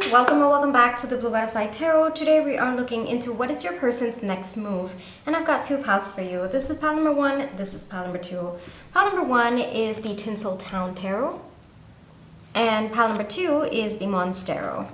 Aquarius, welcome or welcome back to the Blue Butterfly Tarot. Today we are looking into what is your person's next move, and I've got two piles for you. This is pile number one, this is pile number two. Pile number one is the Tinseltown Tarot, and pile number two is the Monstero.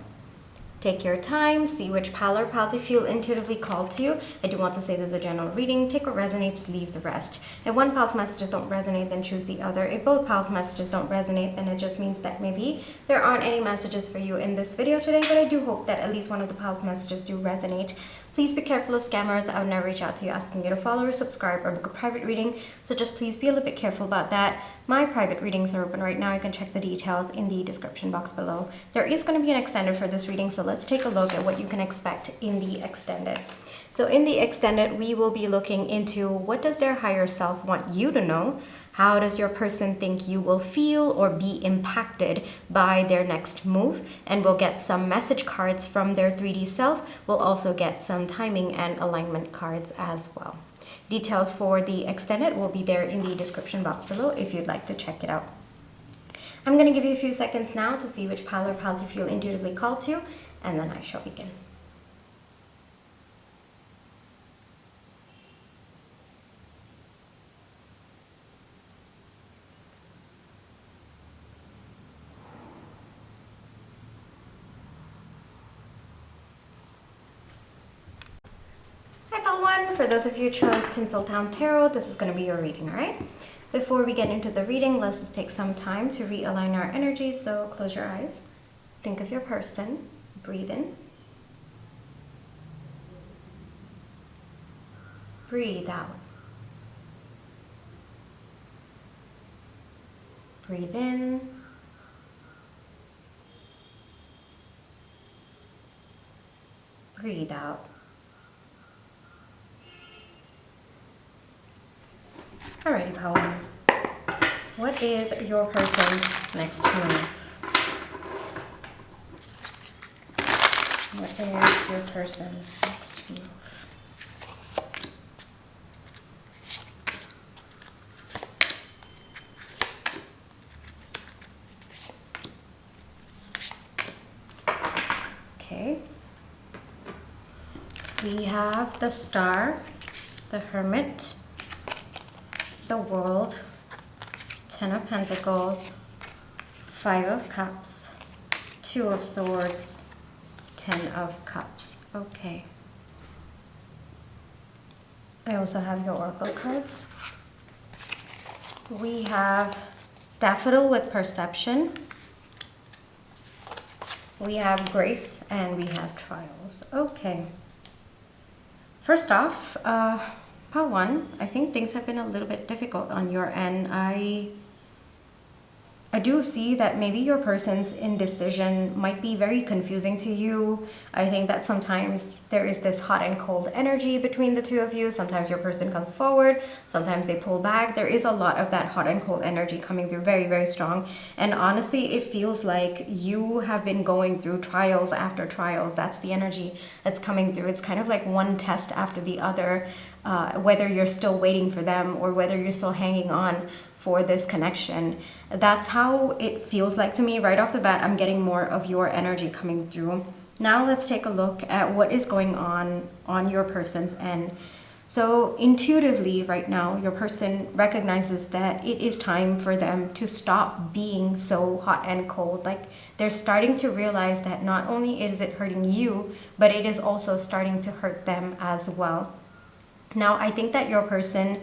Take your time, see which pile or piles you feel intuitively called to you. I do want to say this is a general reading. Take what resonates, leave the rest. If one pile's messages don't resonate, then choose the other. If both piles' messages don't resonate, then it just means that maybe there aren't any messages for you in this video today, but I do hope that at least one of the piles' messages do resonate. Please be careful of scammers. I would never reach out to you asking you to follow or subscribe or book a private reading, so just please be a little bit careful about that. My private readings are open right now. You can check the details in the description box below. There is going to be an extended for this reading, so let's take a look at what you can expect in the extended. So in the extended, we will be looking into what does their higher self want you to know? How does your person think you will feel or be impacted by their next move? And we'll get some message cards from their 3D self. We'll also get some timing and alignment cards as well. Details for the extended will be there in the description box below if you'd like to check it out. I'm going to give you a few seconds now to see which pile or piles you feel intuitively called to, and then I shall begin. Pile 1, for those of you who chose Tinseltown Tarot, this is going to be your reading, alright? Before we get into the reading, let's just take some time to realign our energy. So close your eyes, think of your person, breathe in, breathe out, breathe in, breathe out. Alrighty, pile 1. What is your person's next move? What is your person's next move? Okay. We have the Star, the Hermit, the World, 10 of Pentacles, 5 of Cups, 2 of Swords, 10 of Cups. Okay. I also have your Oracle cards. We have Daffodil with Perception. We have Grace, and we have Trials. Okay. First off, pile 1, I think things have been a little bit difficult on your end. I do see that maybe your person's indecision might be very confusing to you. I think that sometimes there is this hot and cold energy between the two of you. Sometimes your person comes forward, sometimes they pull back. There is a lot of that hot and cold energy coming through, very, very strong. And honestly, it feels like you have been going through trials after trials. That's the energy that's coming through. It's kind of like one test after the other, whether you're still waiting for them or whether you're still hanging on for this connection. That's how it feels like to me. Right off the bat, I'm getting more of your energy coming through. Now let's take a look at what is going on your person's end. So intuitively right now, your person recognizes that it is time for them to stop being so hot and cold. Like, they're starting to realize that not only is it hurting you, but it is also starting to hurt them as well. Now, I think that your person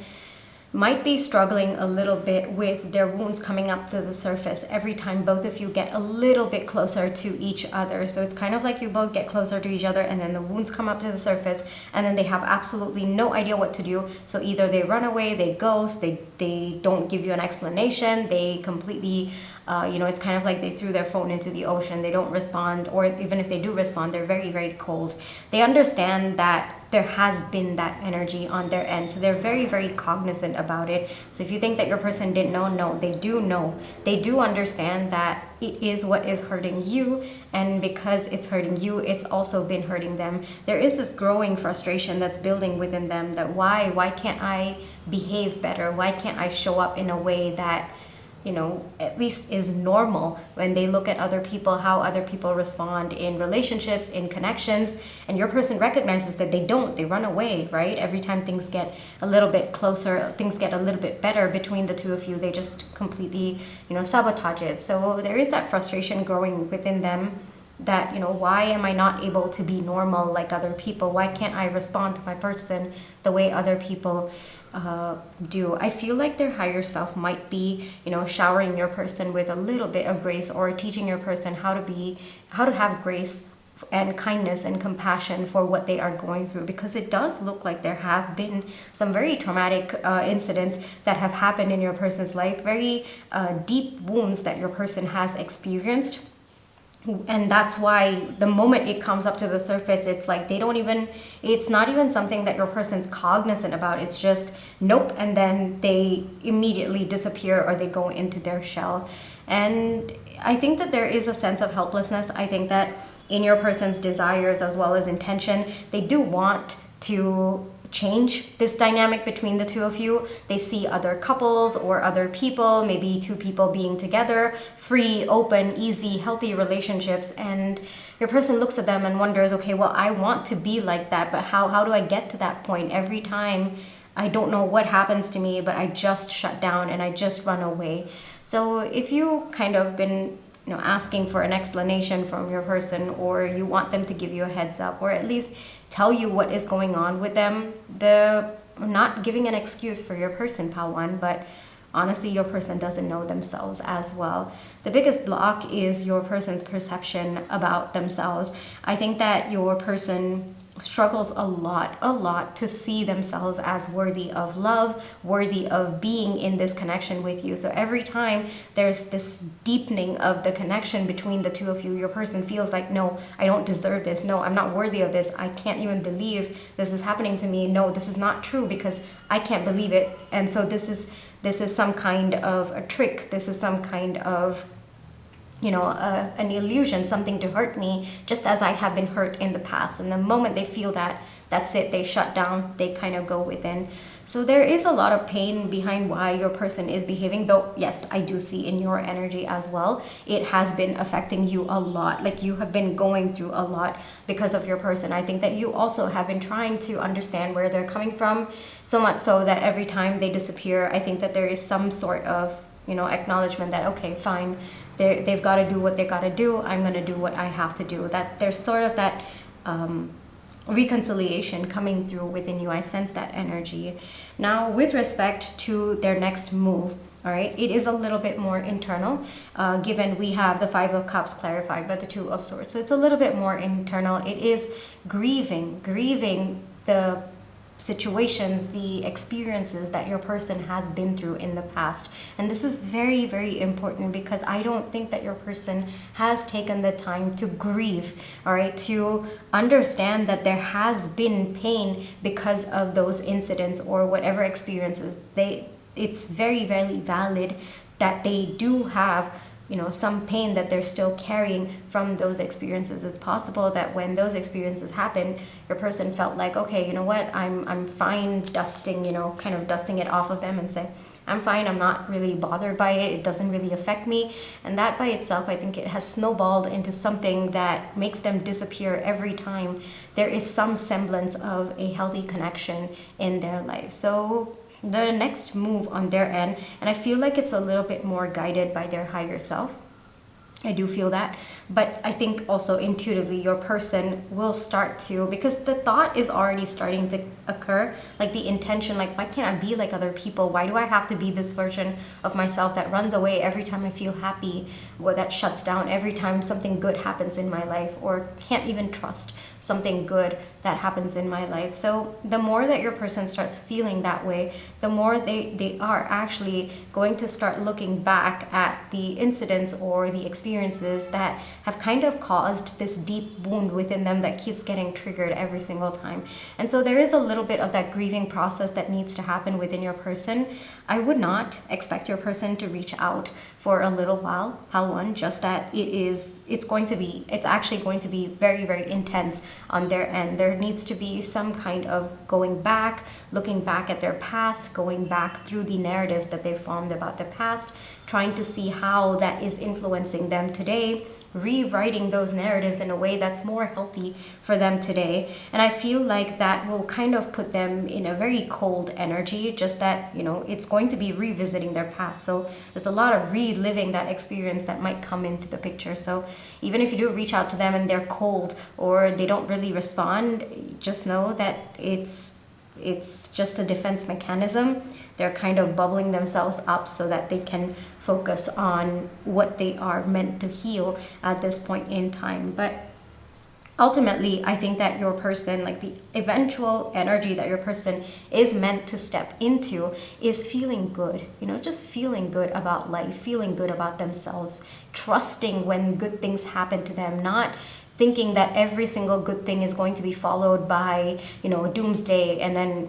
might be struggling a little bit with their wounds coming up to the surface every time both of you get a little bit closer to each other. So it's kind of like you both get closer to each other and then the wounds come up to the surface and then they have absolutely no idea what to do. So either they run away, they ghost, they don't give you an explanation, they completely, it's kind of like they threw their phone into the ocean. They don't respond, or even if they do respond, they're very, very cold. They understand that there has been that energy on their end, so they're very, very cognizant about it. So if you think that your person didn't know, no, they do know. They do understand that it is what is hurting you, and because it's hurting you, it's also been hurting them. There is this growing frustration that's building within them that why can't I behave better? Why can't I show up in a way that at least is normal when they look at other people, how other people respond in relationships, in connections, and your person recognizes that they run away, right? Every time things get a little bit closer, things get a little bit better between the two of you, they just completely, sabotage it. So there is that frustration growing within them that, why am I not able to be normal like other people? Why can't I respond to my person the way other people do? I feel like their higher self might be, showering your person with a little bit of grace, or teaching your person how to have grace and kindness and compassion for what they are going through, because it does look like there have been some very traumatic incidents that have happened in your person's life, very deep wounds that your person has experienced. And that's why the moment it comes up to the surface, it's like it's not even something that your person's cognizant about. It's just nope, and then they immediately disappear or they go into their shell. And I think that there is a sense of helplessness. I think that in your person's desires as well as intention, they do want to change this dynamic between the two of you. They see other couples or other people, maybe two people being together, free, open, easy, healthy relationships, and your person looks at them and wonders, okay, well, I want to be like that, but how do I get to that point? Every time, I don't know what happens to me, but I just shut down and I just run away. So if you kind of been asking for an explanation from your person, or you want them to give you a heads up, or at least tell you what is going on with them, I'm not giving an excuse for your person, pal one, but honestly, your person doesn't know themselves as well. The biggest block is your person's perception about themselves. I think that your person struggles a lot to see themselves as worthy of love, worthy of being in this connection with you. So every time there's this deepening of the connection between the two of you, your person feels like, no, I don't deserve this. No, I'm not worthy of this. I can't even believe this is happening to me. No, this is not true because I can't believe it. And so this is some kind of a trick. This is some kind of an illusion, something to hurt me, just as I have been hurt in the past. And the moment they feel that, that's it, they shut down, they kind of go within. So there is a lot of pain behind why your person is behaving, though, yes, I do see in your energy as well, it has been affecting you a lot. Like, you have been going through a lot because of your person. I think that you also have been trying to understand where they're coming from, so much so that every time they disappear, I think that there is some sort of acknowledgement that, okay, fine, they've got to do what they got to do, I'm going to do what I have to do. That there's sort of that reconciliation coming through within you. I sense that energy. Now, with respect to their next move, all right, it is a little bit more internal, given we have the Five of Cups clarified by the Two of Swords. So it's a little bit more internal. It is grieving the situations, the experiences that your person has been through in the past. And this is very, very important, because I don't think that your person has taken the time to grieve, all right, to understand that there has been pain because of those incidents or whatever experiences. It's very, very valid that they do have some pain that they're still carrying from those experiences. It's possible that when those experiences happen, your person felt like, okay, you know what, I'm fine, dusting it off of them and say, I'm fine, I'm not really bothered by it, it doesn't really affect me. And that by itself, I think it has snowballed into something that makes them disappear every time there is some semblance of a healthy connection in their life. So the next move on their end, and I feel like it's a little bit more guided by their higher self. I do feel that, but I think also intuitively your person will start to, because the thought is already starting to occur, like the intention, like, why can't I be like other people? Why do I have to be this version of myself that runs away every time I feel happy, or that shuts down every time something good happens in my life, or can't even trust something good that happens in my life? So the more that your person starts feeling that way, the more they are actually going to start looking back at the incidents or the experiences experiences that have kind of caused this deep wound within them that keeps getting triggered every single time. And so there is a little bit of that grieving process that needs to happen within your person. I would not expect your person to reach out for a little while, pile one, just that it's actually going to be very, very intense on their end. There needs to be some kind of going back, looking back at their past, going back through the narratives that they formed about the past, trying to see how that is influencing them today, rewriting those narratives in a way that's more healthy for them today. And I feel like that will kind of put them in a very cold energy, just that, it's going to be revisiting their past. So there's a lot of reliving that experience that might come into the picture. So even if you do reach out to them and they're cold or they don't really respond, just know that it's just a defense mechanism. They're kind of bubbling themselves up so that they can focus on what they are meant to heal at this point in time. But ultimately, I think that your person, like the eventual energy that your person is meant to step into, is feeling good, just feeling good about life, feeling good about themselves, trusting when good things happen to them, not thinking that every single good thing is going to be followed by, doomsday, and then,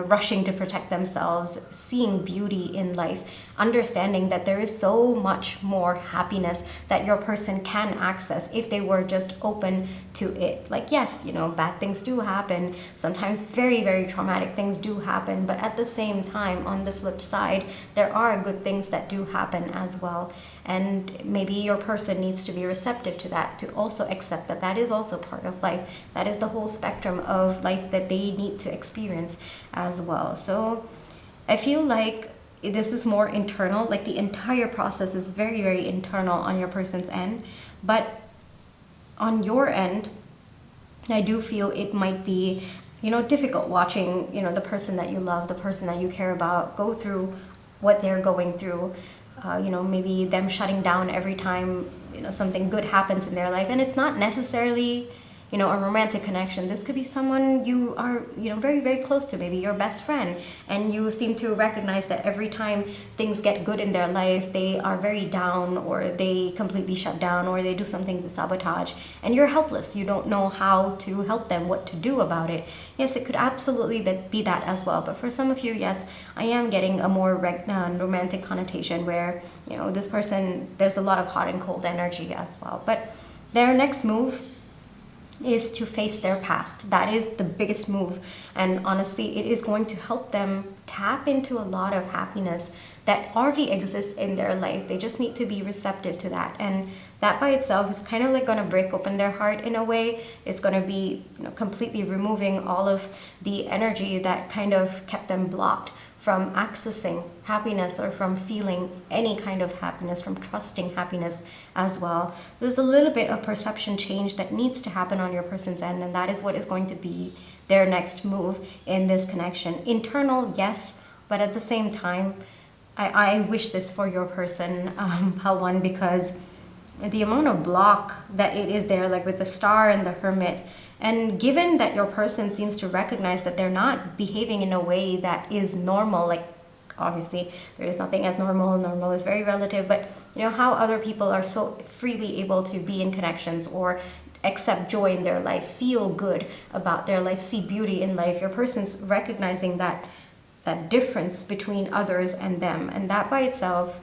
rushing to protect themselves, seeing beauty in life, understanding that there is so much more happiness that your person can access if they were just open to it. Like, yes, bad things do happen. Sometimes very, very traumatic things do happen. But at the same time, on the flip side, there are good things that do happen as well. And maybe your person needs to be receptive to that, to also accept that that is also part of life. That is the whole spectrum of life that they need to experience as well. So I feel like this is more internal, like the entire process is very, very internal on your person's end. But on your end, I do feel it might be, difficult watching, the person that you love, the person that you care about, go through what they're going through. Maybe them shutting down every time, something good happens in their life. And it's not necessarily, a romantic connection. This could be someone you are, very, very close to, maybe your best friend. And you seem to recognize that every time things get good in their life, they are very down, or they completely shut down, or they do something to sabotage. And you're helpless. You don't know how to help them, what to do about it. Yes, it could absolutely be that as well. But for some of you, yes, I am getting a more romantic connotation where, this person, there's a lot of hot and cold energy as well. But their next move is to face their past. That is the biggest move. And honestly, it is going to help them tap into a lot of happiness that already exists in their life. They just need to be receptive to that. And that by itself is kind of like going to break open their heart in a way. It's going to be, completely removing all of the energy that kind of kept them blocked from accessing happiness, or from feeling any kind of happiness, from trusting happiness as well. There's a little bit of perception change that needs to happen on your person's end, and that is what is going to be their next move in this connection. Internal, yes, but at the same time, I wish this for your person, Halwan, because the amount of block that it is there, like with the Star and the Hermit, and given that your person seems to recognize that they're not behaving in a way that is normal, like obviously there is nothing as normal. Normal is very relative, but how other people are so freely able to be in connections or accept joy in their life, feel good about their life, see beauty in life. Your person's recognizing that difference between others and them, and that by itself,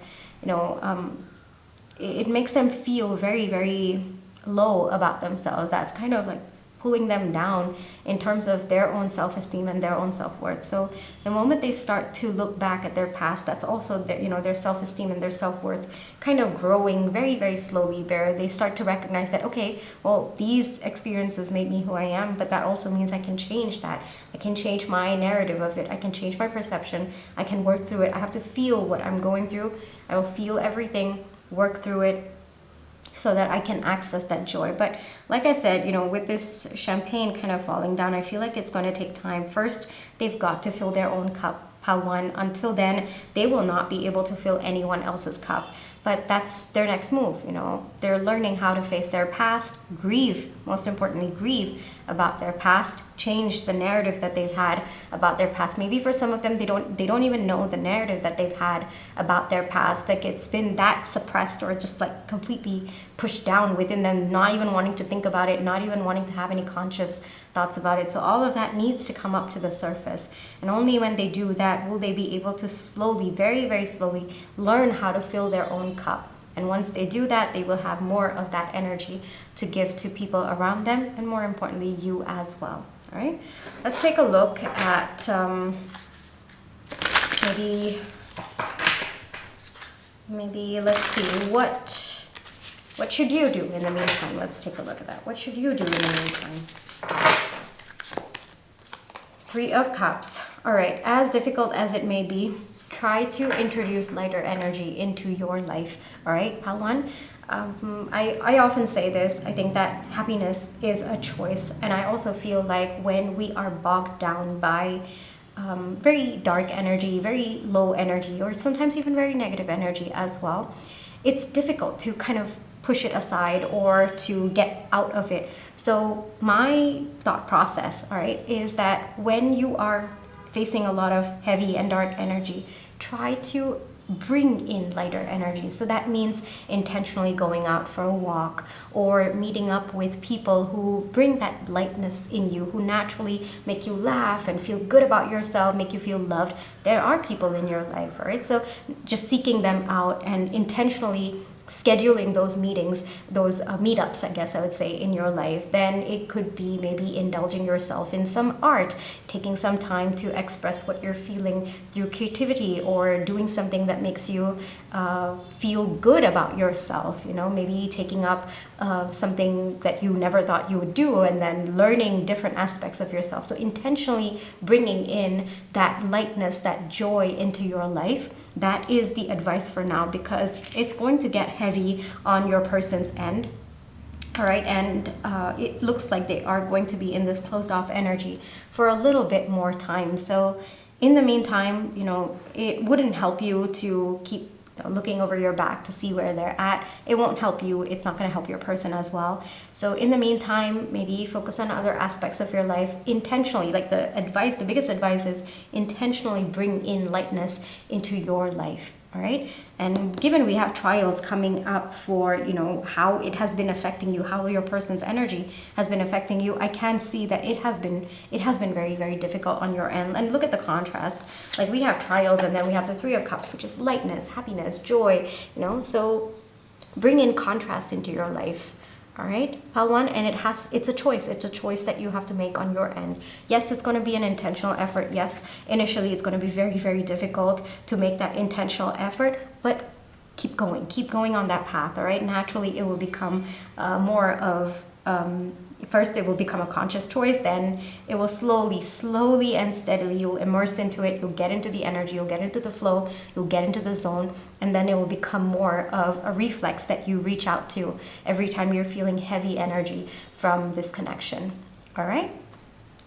it makes them feel very, very low about themselves. That's kind of like pulling them down in terms of their own self-esteem and their own self-worth. So the moment they start to look back at their past, that's also their self-esteem and their self-worth kind of growing very, very slowly, where they start to recognize that, okay, well, these experiences made me who I am, but that also means I can change that. I can change my narrative of it. I can change my perception. I can work through it. I have to feel what I'm going through. I will feel everything, work through it, so that I can access that joy. But like I said, with this champagne kind of falling down, I feel like it's going to take time. First, they've got to fill their own cup, Palwan. Until then, they will not be able to fill anyone else's cup. but that's their next move. You know, they're learning how to face their past, grieve, most importantly, grieve about their past, change the narrative that they've had about their past. Maybe for some of them, they don't even know the narrative that they've had about their past. Like, it's been that suppressed or just like completely pushed down within them, not even wanting to think about it, not even wanting to have any conscious thoughts about it. So all of that needs to come up to the surface, and only when they do that will they be able to slowly, very, very slowly, learn how to fill their own cup. And once they do that, they will have more of that energy to give to people around them, and more importantly, you as well. All right, let's take a look at maybe let's see, what should you do in the meantime? Let's take a look at that. What should you do in the meantime? Three of Cups. All right, as difficult as it may be, try to introduce lighter energy into your life. All right, pile one. I often say this. I think that happiness is a choice, and I also feel like when we are bogged down by very dark energy, very low energy, or sometimes even very negative energy as well, it's difficult to kind of push it aside or to get out of it. So my thought process, all right, is that when you are facing a lot of heavy and dark energy, try to bring in lighter energy. So that means intentionally going out for a walk or meeting up with people who bring that lightness in you, who naturally make you laugh and feel good about yourself, make you feel loved. There are people in your life, right? So just seeking them out and intentionally scheduling those meetings, those meetups, I guess I would say, in your life. Then it could be maybe indulging yourself in some art, taking some time to express what you're feeling through creativity, or doing something that makes you feel good about yourself. You know, maybe taking up something that you never thought you would do, and then learning different aspects of yourself. So intentionally bringing in that lightness, that joy into your life. That is the advice for now, because it's going to get heavy on your person's end. All right, and it looks like they are going to be in this closed off energy for a little bit more time. So in the meantime, you know, it wouldn't help you to keep looking over your back to see where they're at. It won't help you. It's not going to help your person as well. So in the meantime, maybe focus on other aspects of your life intentionally. Like the biggest advice is intentionally bring in lightness into your life. All right. And given we have trials coming up for, you know, how it has been affecting you, how your person's energy has been affecting you, I can see that it has been very, very difficult on your end. And look at the contrast. Like, we have trials, and then we have the Three of Cups, which is lightness, happiness, joy, you know. So bring in contrast into your life. All right, pile one, and it's a choice. It's a choice that you have to make on your end. Yes, it's going to be an intentional effort. Yes, initially it's going to be very, very difficult to make that intentional effort, but keep going on that path. All right, naturally it will become more of first it will become a conscious choice, then it will slowly and steadily, you'll immerse into it, you'll get into the energy, you'll get into the flow, you'll get into the zone, and then it will become more of a reflex that you reach out to every time you're feeling heavy energy from this connection. All right,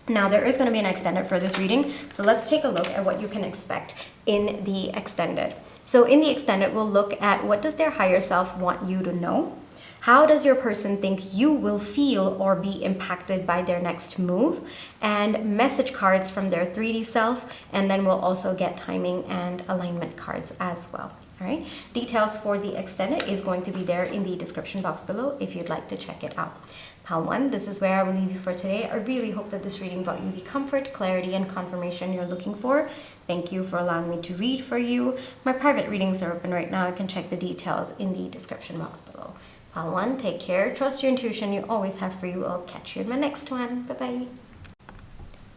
now there is going to be an extended for this reading, so let's take a look at what you can expect in the extended. So in the extended, we'll look at what does their higher self want you to know. How does your person think you will feel or be impacted by their next move? And message cards from their 3D self. And then we'll also get timing and alignment cards as well. All right. Details for the extended is going to be there in the description box below if you'd like to check it out. Pile one, this is where I will leave you for today. I really hope that this reading brought you the comfort, clarity, and confirmation you're looking for. Thank you for allowing me to read for you. My private readings are open right now. You can check the details in the description box below. Pile one, take care, trust your intuition, you always have for you. I'll catch you in my next one. Bye-bye.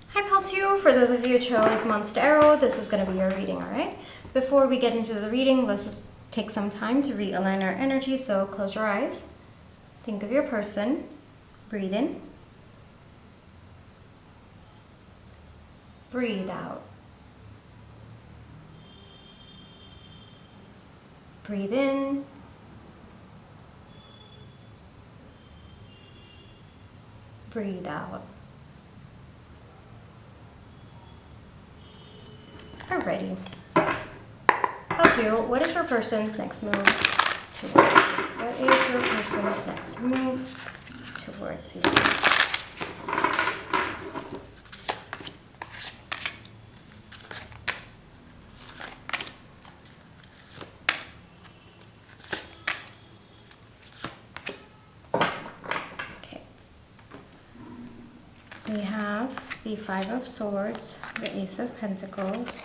Hi Pile two, for those of you who chose Monster Arrow, this is going to be your reading, all right? Before we get into the reading, let's just take some time to realign our energy. So close your eyes, think of your person, breathe in, breathe out, breathe in, breathe out. Alrighty. Pile two, what is your person's next move? towards you? What is your person's next move towards you? Okay. We have the Five of Swords, the Ace of Pentacles,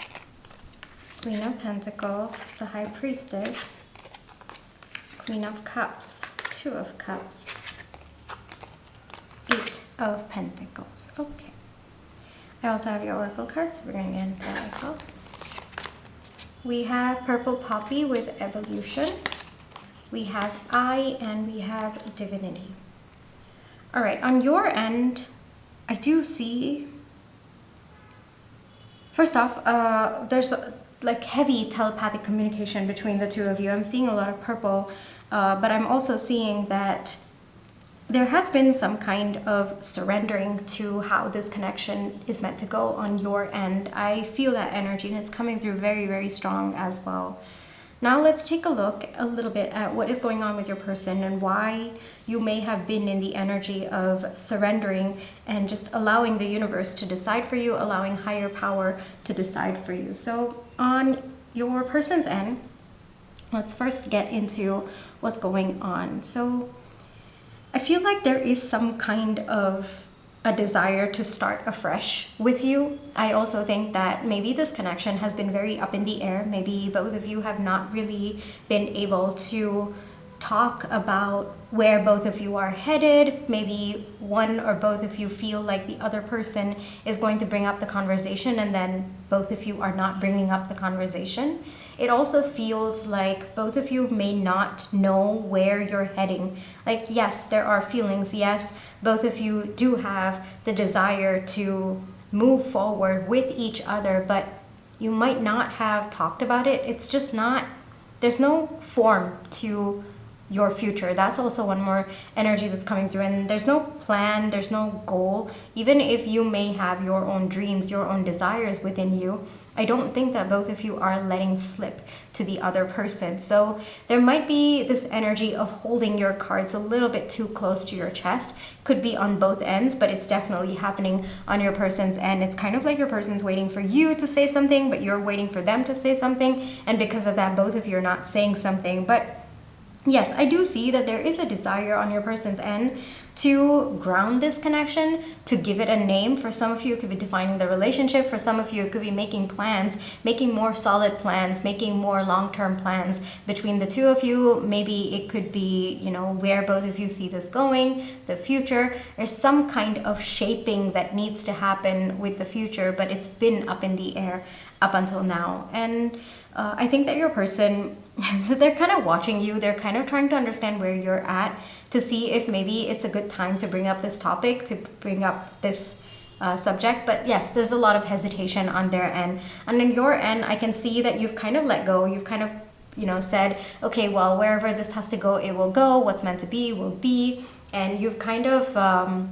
Queen of Pentacles, the High Priestess, Queen of Cups, Two of Cups, Eight of Pentacles. Okay. I also have your Oracle cards. We're going to get into that as well. We have Purple Poppy with Evolution. We have I, and we have Divinity. All right, on your end, I do see, first off, there's like heavy telepathic communication between the two of you. I'm seeing a lot of purple, but I'm also seeing that there has been some kind of surrendering to how this connection is meant to go on your end. I feel that energy, and it's coming through very, very strong as well. Now let's take a look a little bit at what is going on with your person and why you may have been in the energy of surrendering and just allowing the universe to decide for you, allowing higher power to decide for you. So on your person's end, let's first get into what's going on. So I feel like there is some kind of a desire to start afresh with you. I also think that maybe this connection has been very up in the air. Maybe both of you have not really been able to talk about where both of you are headed. Maybe one or both of you feel like the other person is going to bring up the conversation, and then both of you are not bringing up the conversation. It also feels like both of you may not know where you're heading. Like, yes, there are feelings. Yes, both of you do have the desire to move forward with each other, but you might not have talked about it. It's just not, there's no form to your future. That's also one more energy that's coming through, and there's no plan, there's no goal. Even if you may have your own dreams, your own desires within you, I don't think that both of you are letting slip to the other person. So there might be this energy of holding your cards a little bit too close to your chest. Could be on both ends, but it's definitely happening on your person's end. It's kind of like your person's waiting for you to say something, but you're waiting for them to say something, and because of that, both of you are not saying something. But yes, I do see that there is a desire on your person's end to ground this connection, to give it a name. For some of you, it could be defining the relationship. For some of you, it could be making plans, making more solid plans, making more long-term plans between the two of you. Maybe it could be, you know, where both of you see this going, the future. There's some kind of shaping that needs to happen with the future, but it's been up in the air up until now. And I think that your person, they're kind of watching you. They're kind of trying to understand where you're at, to see if maybe it's a good time to bring up this topic, to bring up this subject. But yes, there's a lot of hesitation on their end. And on your end, I can see that you've kind of let go. You've kind of, you know, said, okay, well, wherever this has to go, it will go. What's meant to be will be. And you've kind of,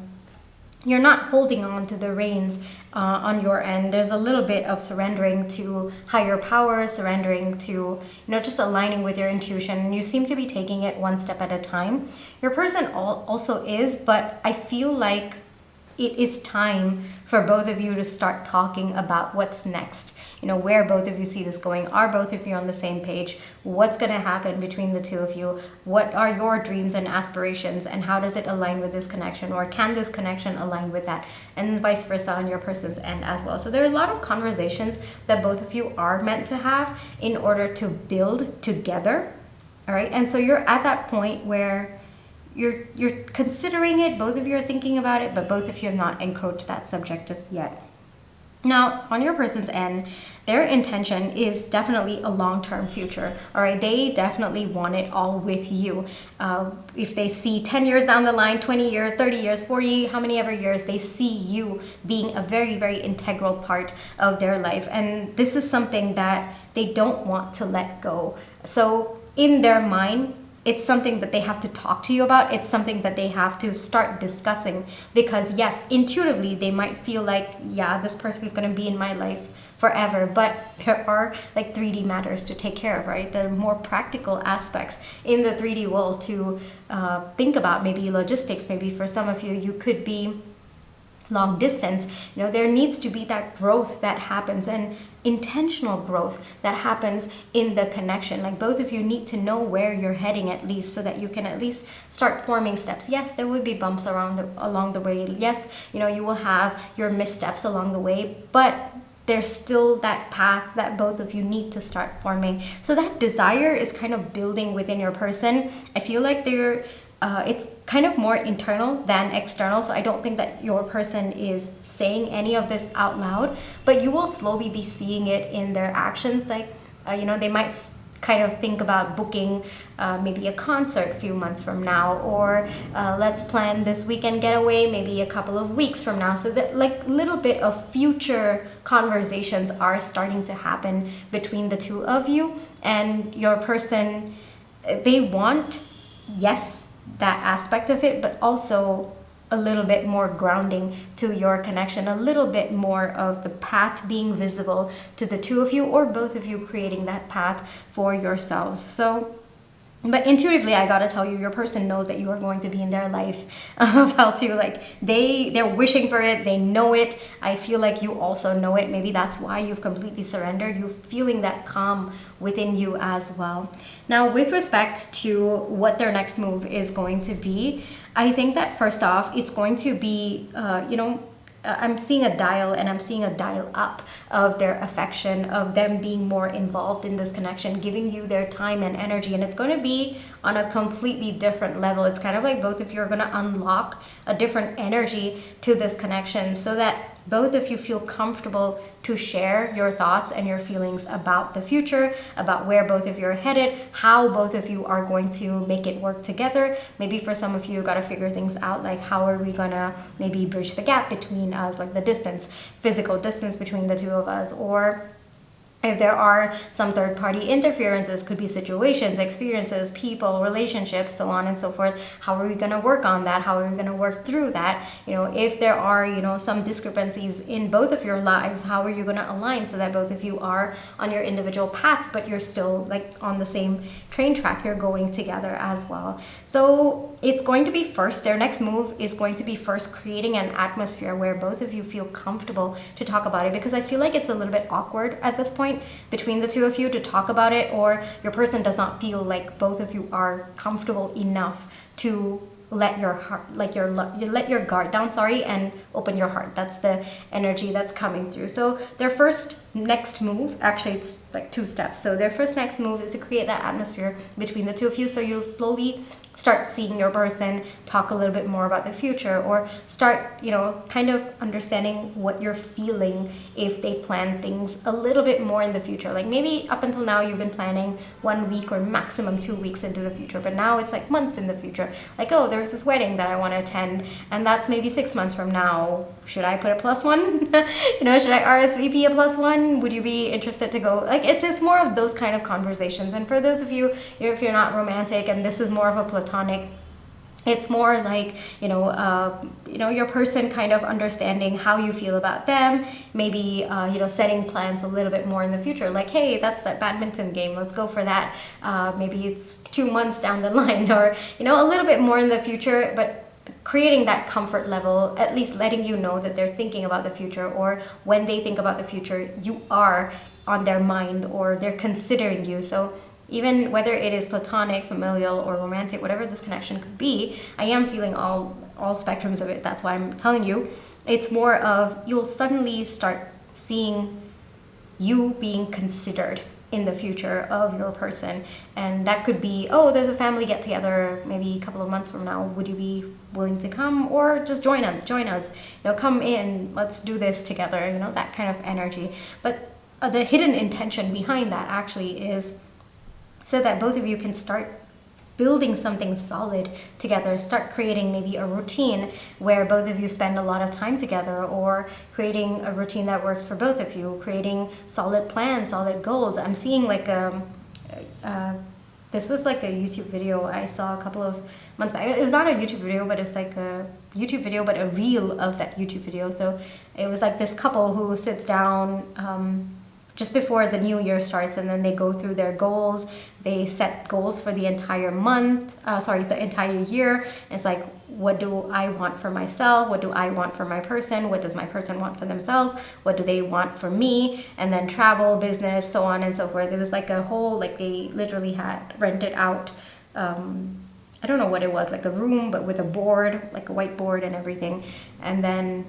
you're not holding on to the reins on your end. There's a little bit of surrendering to higher power, surrendering to, you know, just aligning with your intuition. And you seem to be taking it one step at a time. Your person also is, but I feel like it is time for both of you to start talking about what's next. You know, where both of you see this going. Are both of you on the same page? What's going to happen between the two of you? What are your dreams and aspirations, and how does it align with this connection, or can this connection align with that, and vice versa on your person's end as well. So there are a lot of conversations that both of you are meant to have in order to build together. All right, and so you're at that point where you're considering it. Both of you are thinking about it, but both of you have not encroached that subject just yet. Now, on your person's end, their intention is definitely a long-term future, all right? They definitely want it all with you. If they see 10 years down the line, 20 years, 30 years, 40, how many ever years, they see you being a very, very integral part of their life. And this is something that they don't want to let go. So in their mind, it's something that they have to talk to you about. It's something that they have to start discussing, because yes, intuitively they might feel like, yeah, this person's going to be in my life forever, but there are like 3D matters to take care of, right? There are more practical aspects in the 3D world to think about. Maybe logistics, maybe for some of you, you could be long distance. There needs to be that growth that happens, and intentional growth that happens in the connection. Like, both of you need to know where you're heading, at least, so that you can at least start forming steps. Yes, there will be bumps along the way. Yes, you will have your missteps along the way, but there's still that path that both of you need to start forming. So that desire is kind of building within your person. I feel like it's kind of more internal than external. So I don't think that your person is saying any of this out loud, but you will slowly be seeing it in their actions. Like, they might kind of think about booking maybe a concert a few months from now, or let's plan this weekend getaway maybe a couple of weeks from now. So that, like, little bit of future conversations are starting to happen between the two of you. And your person, they want, yes, that aspect of it, but also a little bit more grounding to your connection, a little bit more of the path being visible to the two of you, or both of you creating that path for yourselves. So, but intuitively, I gotta tell you, your person knows that you are going to be in their life. About to, like, they're wishing for it, they know it. I feel like you also know it. Maybe that's why you've completely surrendered. You're feeling that calm within you as well. Now, with respect to what their next move is going to be, I think that first off, it's going to be, I'm seeing a dial, and I'm seeing a dial up of their affection, of them being more involved in this connection, giving you their time and energy. And it's going to be on a completely different level. It's kind of like both of you are going to unlock a different energy to this connection, so that both of you feel comfortable to share your thoughts and your feelings about the future, about where both of you are headed, how both of you are going to make it work together. Maybe for some of you got to figure things out, like, how are we gonna maybe bridge the gap between us, like the distance, physical distance between the two of us, or if there are some third-party interferences, could be situations, experiences, people, relationships, so on and so forth. How are we going to work on that? How are we going to work through that? If there are, some discrepancies in both of your lives, how are you going to align so that both of you are on your individual paths, but you're still, like, on the same train track, you're going together as well. So it's going to be first, their next move is going to be first creating an atmosphere where both of you feel comfortable to talk about it, because I feel like it's a little bit awkward at this point between the two of you to talk about it, or your person does not feel like both of you are comfortable enough to let your heart, like let your guard down, and open your heart. That's the energy that's coming through. So their first next move, actually it's like 2 steps. So their first next move is to create that atmosphere between the two of you. So you'll slowly start seeing your person talk a little bit more about the future, or start, kind of understanding what you're feeling if they plan things a little bit more in the future. Like, maybe up until now you've been planning 1 week or maximum 2 weeks into the future, but now it's like months in the future. Like, oh, there's this wedding that I want to attend, and that's maybe 6 months from now. Should I put a +1? Should I RSVP a +1? Would you be interested to go? Like, it's more of those kind of conversations. And for those of you, if you're not romantic and this is more of a platonic, it's more like, your person kind of understanding how you feel about them, maybe, setting plans a little bit more in the future. Like, hey, that's that badminton game, let's go for that. Maybe it's 2 months down the line, or, a little bit more in the future, but creating that comfort level, at least letting you know that they're thinking about the future, or when they think about the future, you are on their mind, or they're considering you. So even whether it is platonic, familial, or romantic, whatever this connection could be, I am feeling all spectrums of it. That's why I'm telling you. It's more of, you'll suddenly start seeing you being considered in the future of your person. And that could be, oh, there's a family get together maybe a couple of months from now. Would you be willing to come? Or just join us, come in, let's do this together, that kind of energy. But the hidden intention behind that actually is so that both of you can start building something solid together, start creating maybe a routine where both of you spend a lot of time together, or creating a routine that works for both of you, creating solid plans, solid goals. I'm seeing like This was like a YouTube video I saw a couple of months back. It was not a YouTube video, but it's like a YouTube video, but a reel of that YouTube video. So it was like this couple who sits down just before the new year starts, and then they go through their goals. They set goals for the entire month, the entire year. It's like, what do I want for myself? What do I want for my person? What does my person want for themselves? What do they want for me? And then travel, business, so on and so forth. It was like a whole, like they literally had rented out, I don't know what it was, like a room, but with a board, like a whiteboard and everything. And then,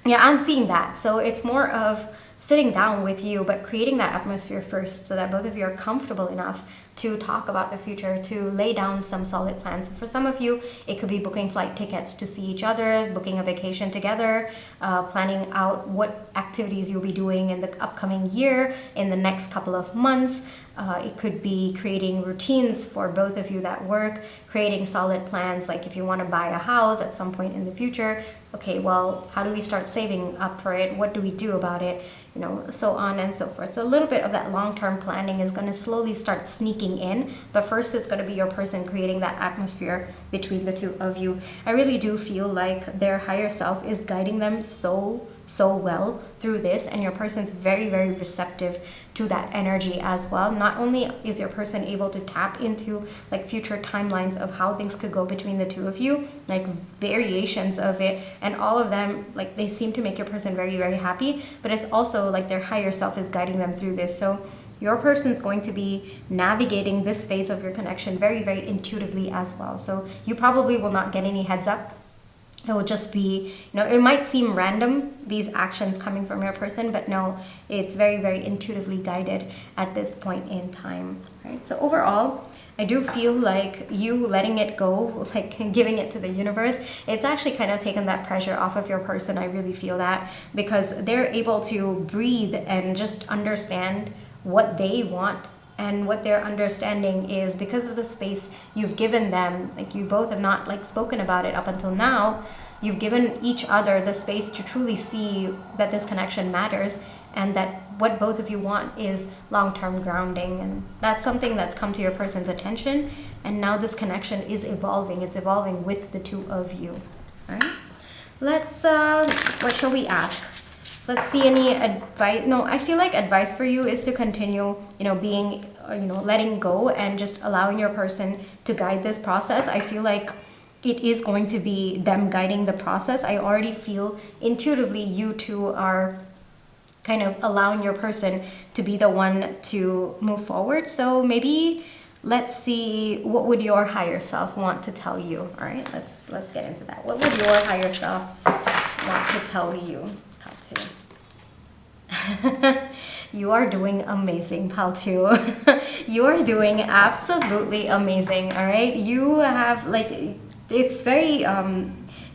yeah, I'm seeing that. So it's more of sitting down with you, but creating that atmosphere first so that both of you are comfortable enough to talk about the future, to lay down some solid plans. For some of you, it could be booking flight tickets to see each other, booking a vacation together, planning out what activities you'll be doing in the upcoming year, in the next couple of months. It could be creating routines for both of you that work, creating solid plans, like if you want to buy a house at some point in the future, okay, well, how do we start saving up for it? What do we do about it? You know, so on and so forth. So a little bit of that long-term planning is going to slowly start sneaking in, but first it's going to be your person creating that atmosphere between the two of you. I really do feel like their higher self is guiding them so well through this, and your person's very, very receptive to that energy as well. Not only is your person able to tap into like future timelines of how things could go between the two of you, like variations of it, and all of them, like they seem to make your person very, very happy, but it's also like their higher self is guiding them through this. So your person's going to be navigating this phase of your connection very, very intuitively as well. So you probably will not get any heads up. It will just be, you know, it might seem random, these actions coming from your person, but no, it's very, very intuitively guided at this point in time, right? So overall, I do feel like you letting it go, like giving it to the universe, it's actually kind of taken that pressure off of your person. I really feel that, because they're able to breathe and just understand what they want. And what they're understanding is, because of the space you've given them, like you both have not like spoken about it up until now, you've given each other the space to truly see that this connection matters, and that what both of you want is long-term grounding. And that's something that's come to your person's attention, and now this connection is evolving. It's evolving with the two of you. All right, let's what shall we ask? Let's see, any advice? No, I feel like advice for you is to continue, you know, being, you know, letting go and just allowing your person to guide this process. I feel like it is going to be them guiding the process. I already feel intuitively you two are kind of allowing your person to be the one to move forward. So maybe let's see, what would your higher self want to tell you? All right, let's get into that. What would your higher self want to tell you? You are doing amazing, pal two. You are doing absolutely amazing. All right, you have like, it's very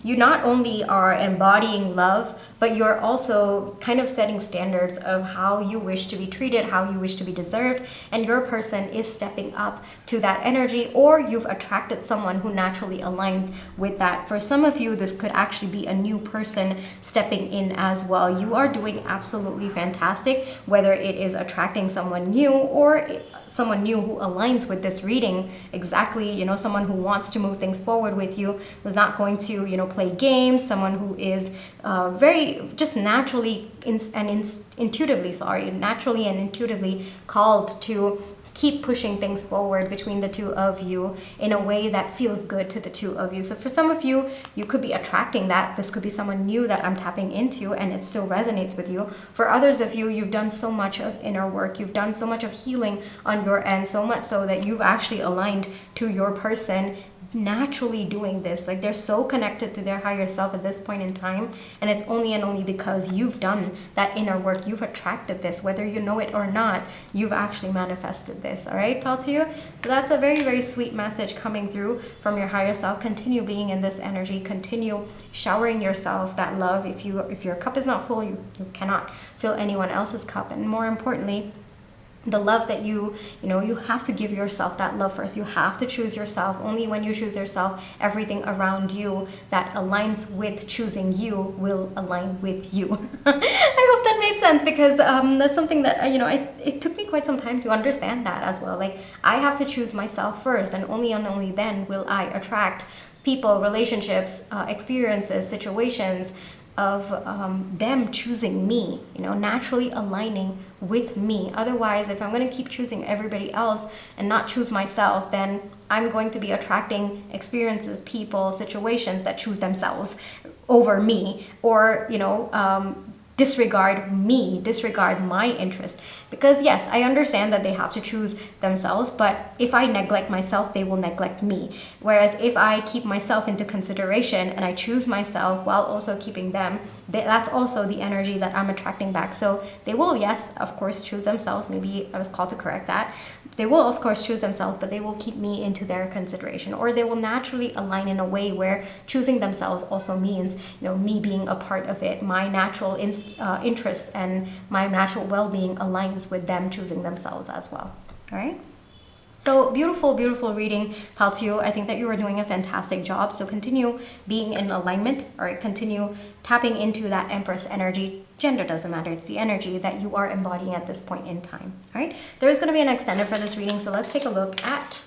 you not only are embodying love, but you're also kind of setting standards of how you wish to be treated, how you wish to be deserved, and your person is stepping up to that energy, or you've attracted someone who naturally aligns with that. For some of you, this could actually be a new person stepping in as well. You are doing absolutely fantastic, whether it is attracting someone new or someone new who aligns with this reading exactly, you know, someone who wants to move things forward with you, who's not going to, you know, play games, someone who is very just naturally naturally and intuitively called to keep pushing things forward between the two of you in a way that feels good to the two of you. So for some of you, you could be attracting that. This could be someone new that I'm tapping into, and it still resonates with you. For others of you, you've done so much of inner work. You've done so much of healing on your end, so much so that you've actually aligned to your person naturally doing this. Like, they're so connected to their higher self at this point in time, and it's only and only because you've done that inner work. You've attracted this, whether you know it or not. You've actually manifested this. All right, pal to you. So that's a very, very sweet message coming through from your higher self. Continue being in this energy. Continue showering yourself that love. If your cup is not full, you cannot fill anyone else's cup. And more importantly, the love that you have to give yourself that love first. You have to choose yourself. Only when you choose yourself, everything around you that aligns with choosing you will align with you. I hope that made sense, because that's something that it took me quite some time to understand that as well. Like, I have to choose myself first, and only then will I attract people, relationships, experiences, situations of them choosing me, naturally aligning with me. Otherwise, if I'm going to keep choosing everybody else and not choose myself, then I'm going to be attracting experiences, people, situations that choose themselves over me, or disregard me, disregard my interest. Because yes, I understand that they have to choose themselves, but if I neglect myself, they will neglect me. Whereas if I keep myself into consideration and I choose myself while also keeping them, that's also the energy that I'm attracting back. So they will, yes, of course, choose themselves. Maybe I was called to correct that. They will, of course, choose themselves, but they will keep me into their consideration, or they will naturally align in a way where choosing themselves also means, me being a part of it. My natural interests and my natural well-being aligns with them choosing themselves as well. All right. So beautiful, beautiful reading, Paltio. I think that you are doing a fantastic job. So continue being in alignment, or continue tapping into that Empress energy. Gender doesn't matter. It's the energy that you are embodying at this point in time. All right. There is going to be an extended for this reading. So let's take a look at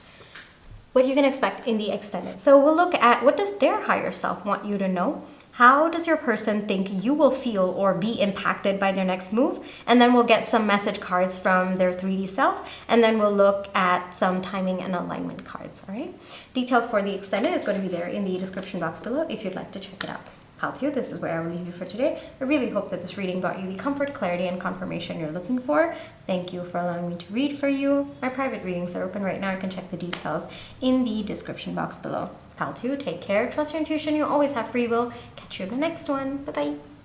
what you can expect in the extended. So we'll look at, what does their higher self want you to know? How does your person think you will feel or be impacted by their next move? And then we'll get some message cards from their 3D self. And then we'll look at some timing and alignment cards, all right? Details for the extended is going to be there in the description box below if you'd like to check it out. Paltio, this is where I will leave you for today. I really hope that this reading brought you the comfort, clarity, and confirmation you're looking for. Thank you for allowing me to read for you. My private readings are open right now. You can check the details in the description box below. Paltio, take care, trust your intuition, you always have free will. Catch you in the next one. Bye-bye.